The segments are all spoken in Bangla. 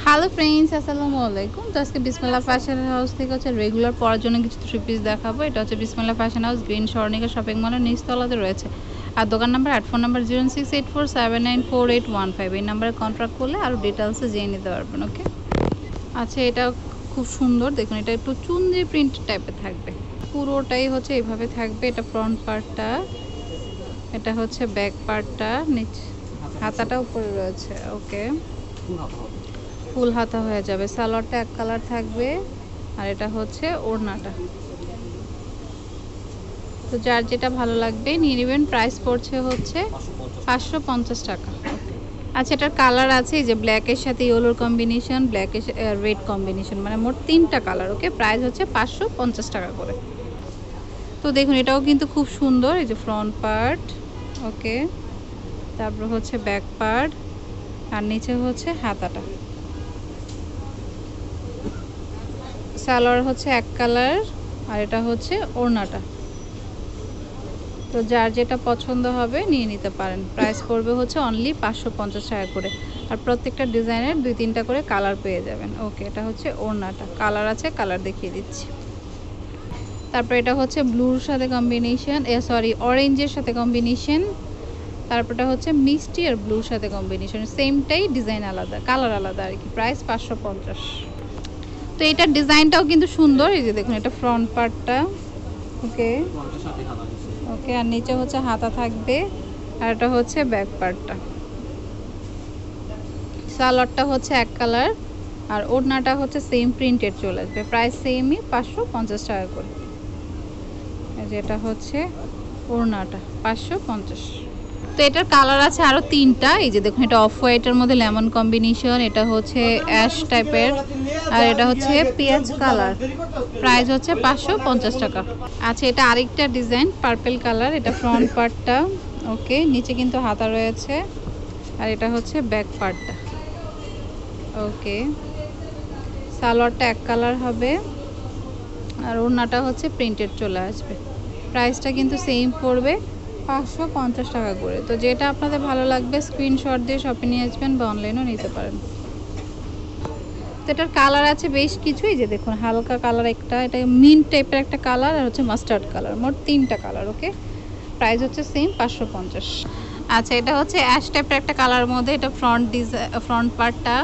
হ্যালো ফ্রেন্ডস, আসসালামু আলাইকুম। তো আজকে বিসমিল্লাহ ফ্যাশন হাউস থেকে হচ্ছে রেগুলার পরার জন্য কিছু থ্রি পিস দেখাবো। এটা হচ্ছে বিসমিল্লাহ fashion house, green Swarnika shopping মলের নিচতলাতে রয়েছে। আর দোকান নাম্বার ফোন নাম্বার 0684794815। এই নাম্বারে কন্ট্যাক্ট করলে আরও ডিটেলসে জেনে নিতে পারবেন। ওকে, আচ্ছা, এটা খুব সুন্দর, দেখুন এটা একটু চুনরি প্রিন্ট টাইপের থাকবে, পুরোটাই হচ্ছে এইভাবে থাকবে। এটা ফ্রন্ট পার্টটা, এটা হচ্ছে ব্যাক পার্টটা, নিচে হাতাটা উপরে রয়েছে। ওকে, ফুল হাতা হয়ে যাবে। সালোয়ারটা এক কালার থাকবে, আর এটা হচ্ছে ওড়নাটা। তো যার যেটা ভালো লাগবে নিয়ে নেবেন। প্রাইস পড়ছে হচ্ছে 550 টাকা। আচ্ছা, এটার কালার আছে, এই যে ব্ল্যাকের সাথে ইয়েলোর কম্বিনেশন, ব্ল্যাকের রেড কম্বিনেশন, মানে মোট 3টা কালার। ওকে, প্রাইস হচ্ছে 550 টাকা করে। তো দেখুন এটাও কিন্তু খুব সুন্দর, এই যে ফ্রন্ট পার্ট। ওকে, তারপর হচ্ছে ব্যাক পার্ট, আর নিচে হচ্ছে হাতাটা। সালোয়ার হচ্ছে এক কালার, আর এটা হচ্ছে ওড়নাটা। তো যার যেটা পছন্দ হবে নিয়ে নিতে পারেন। প্রাইস পড়বে হচ্ছে অনলি 550 টাকা করে। আর প্রত্যেকটা ডিজাইনের 2-3টা করে কালার পেয়ে যাবেন। ওকে, এটা হচ্ছে ওড়নাটা, কালার আছে, কালার দেখিয়ে দিচ্ছি। তারপর এটা হচ্ছে ব্লুর সাথে কম্বিনেশন, অরেঞ্জের সাথে কম্বিনেশন। তারপরটা হচ্ছে মিষ্টি আর ব্লুর সাথে কম্বিনেশন, সেমটাই, ডিজাইন আলাদা, কালার আলাদা আর কি। প্রাইস 550। তো এটার ডিজাইনটাও কিন্তু সুন্দর, এই যে দেখুন এটা ফ্রন্ট পার্টটা। ওকে ওকে, আর নিচে হচ্ছে হাতা থাকবে, আর এটা হচ্ছে ব্যাক পার্টটা। সালোয়ারটা হচ্ছে এক কালার, আর ওড়নাটা হচ্ছে সেম প্রিন্টেড চলে আসবে। প্রাইস সেমই, 550 টাকা করে। যেটা হচ্ছে ওড়নাটা 550। তো এটার কালার আছে আরও 3টা। এই যে দেখুন এটা অফ হোয়াইটের মধ্যে লেমন কম্বিনেশন, এটা হচ্ছে অ্যাশ টাইপের, আর এটা হচ্ছে পেঁয়াজ কালার। প্রাইস হচ্ছে 550 টাকা। আচ্ছা, এটা আরেকটা ডিজাইন, পার্পল কালার। এটা ফ্রন্ট পার্টটা। ওকে, নিচে কিন্তু হাতা রয়েছে, আর এটা হচ্ছে ব্যাক পার্টটা। ওকে, সালোয়ারটা এক কালার হবে, আর ওড়নাটা হচ্ছে প্রিন্টেড চলে আসবে। প্রাইসটা কিন্তু সেম পড়বে, 550 টাকা করে। তো যেটা আপনাদের ভালো লাগবে স্ক্রিনশট দিয়ে শপে নিয়ে আসবেন, বা অনলাইনেও নিতে পারেন। তো এটার কালার আছে বেশ কিছুই, যে দেখুন হালকা কালার একটা, এটা মিন্ট টাইপের একটা কালার, আর হচ্ছে মাস্টার্ড কালার, মোট 3টা কালার। ওকে, প্রাইস হচ্ছে সেম, 550। আচ্ছা, এটা হচ্ছে অ্যাশ টাইপের একটা কালারের মধ্যে, এটা ফ্রন্ট পার্টটা,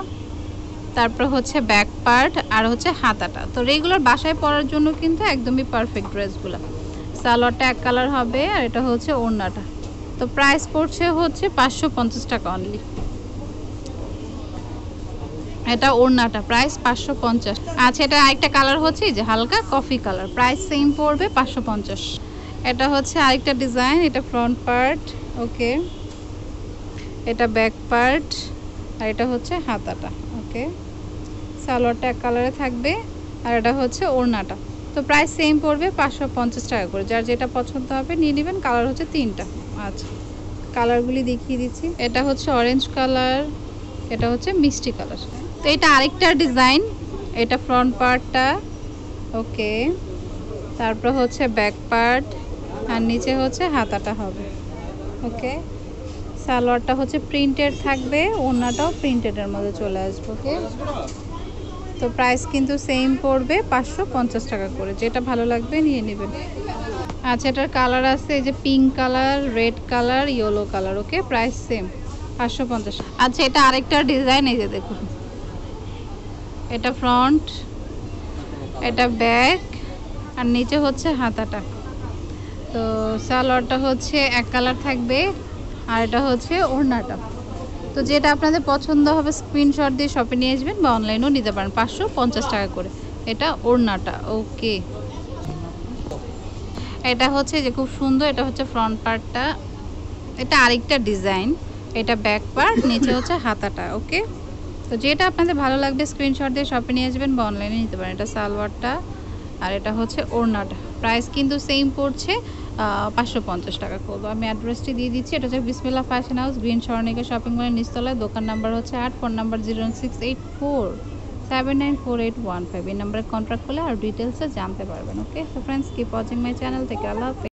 তারপর হচ্ছে ব্যাক পার্ট, আর হচ্ছে হাতাটা। তো রেগুলার বাসায় পরার জন্য কিন্তু একদমই পারফেক্ট ড্রেসগুলো। সালোয়ারটা এক কালার হবে, আর এটা হচ্ছে ওড়নাটা। তো প্রাইস পড়ছে হচ্ছে 550 টাকা অনলি। এটা ওড়নাটা, প্রাইস 550। আচ্ছা, এটা আরেকটা কালার হচ্ছে যে হালকা কফি কালার, প্রাইস সেম পড়বে 550। এটা হচ্ছে আরেকটা ডিজাইন, এটা ফ্রন্ট পার্ট। ওকে, এটা ব্যাক পার্ট, আর এটা হচ্ছে হাতাটা। ওকে, সালোয়ারটা এক কালারে থাকবে, আর এটা হচ্ছে ওড়নাটা। তো প্রাইস সেম পড়বে, 550 টাকা করে। যার যেটা পছন্দ হবে নিয়ে নেবেন। কালার হচ্ছে 3টা। আচ্ছা, কালারগুলি দেখিয়ে দিচ্ছি। এটা হচ্ছে অরেঞ্জ কালার, এটা হচ্ছে মিষ্টি কালার। তো এটা আরেকটা ডিজাইন, এটা ফ্রন্ট পার্টটা। ওকে, তারপর হচ্ছে ব্যাক পার্ট, আর নিচে হচ্ছে হাতাটা হবে। ওকে, সালোয়ারটা হচ্ছে প্রিন্টেড থাকবে, ওড়নাটাও প্রিন্টেডের মধ্যে চলে আসবে। ওকে, তো প্রাইস কিন্তু সেম পড়বে, 550 টাকা করে। যেটা ভালো লাগবে নিয়ে নেবেন। আচ্ছা, এটার কালার আছে, এই যে pink colour, red colour, yellow colour. Okay, price same, 550। আচ্ছা, এটা আরেকটা ডিজাইন, এই যে দেখুন এটা ফ্রন্ট, এটা ব্যাক, আর নিচে হচ্ছে হাতাটা। তো সালোয়ারটা হচ্ছে এক কালার থাকবে, আর এটা হচ্ছে ওড়নাটা। তো যেটা আপনাদের পছন্দ হবে স্ক্রিনশট দিয়ে শপে নিয়ে আসবেন, বা অনলাইনেও নিতে পারেন। 550 টাকা করে এটা ওড়নাটা। ওকে, এটা হচ্ছে যে খুব সুন্দর, এটা হচ্ছে ফ্রন্ট পার্টটা, এটা আরেকটা ডিজাইন, এটা ব্যাক পার্ট, নিচে হচ্ছে হাতাটা। ওকে, তো যেটা আপনাদের ভালো লাগবে স্ক্রিনশট দিয়ে শপে নিয়ে আসবেন, বা অনলাইনে নিতে পারেন। এটা সালোয়ারটা, আর এটা হচ্ছে ওড়নাটা। প্রাইস কিন্তু সেম পড়ছে, 550 টাকা করবো। আমি অ্যাড্রেসটি দিয়ে দিচ্ছি। এটা হচ্ছে বিসমিল্লাহ fashion house, green Swarnika shopping মলের নিচতলায়। দোকান নাম্বার হচ্ছে 8, ফোন নাম্বার 0684794815। এই নাম্বারে কন্ট্যাক্ট করলে আর ডিটেলসে জানতে পারবেন। ওকে, তো friends, keep watching my channel থেকে। আল্লাহ হাফেজ।